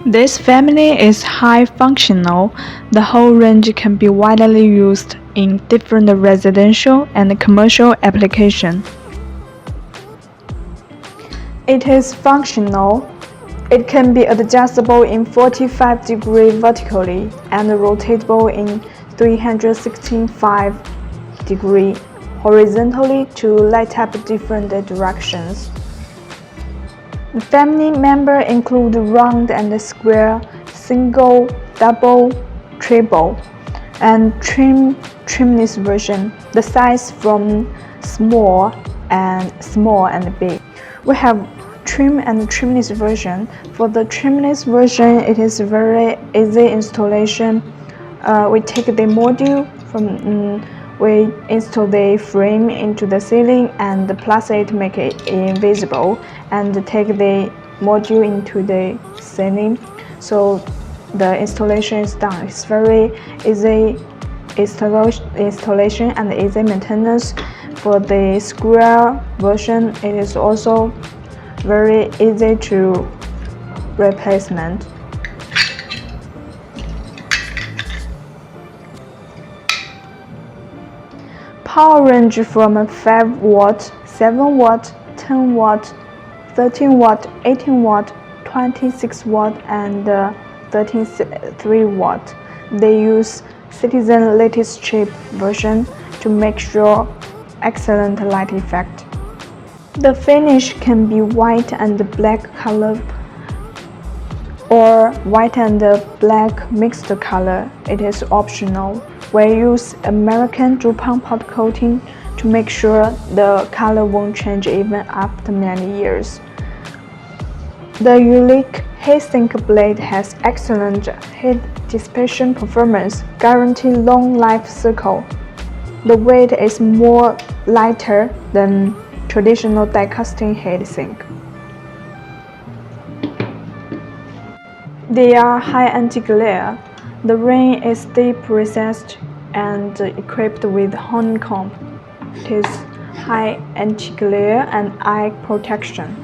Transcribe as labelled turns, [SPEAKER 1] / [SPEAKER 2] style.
[SPEAKER 1] This family is high functional. The whole range can be widely used in different residential and commercial applications. It is functional. It can be adjustable in 45 degrees vertically and rotatable in 365 degrees horizontally to light up different directions. The family members include round and square, single, double, triple, and trimless version. The size from small and big. We have trim and trimless version. For the trimless version, it is very easy installation. We take the module from we install the frame into the ceiling and place it, make it invisible, and take the module into the ceiling. So the installation is done. It's very easy installation and easy maintenance. For the square version, it is also very easy to replacement. Power range from 5 watt, 7 watt, 10 watt, 13 watt, 18 watt, 26 watt, and 33 watt. They use Citizen latest chip version to make sure excellent light effect. The finish can be white and black color or white and black mixed color. It is optional. We use American DuPont pot coating to make sure the color won't change even after many years. The unique heat-sink blade has excellent heat dissipation performance, guarantee long life cycle. The weight is more lighter than traditional die-casting heat sink. They are high anti-glare. The ring is deep recessed and equipped with honeycomb. It is high anti-glare and eye protection.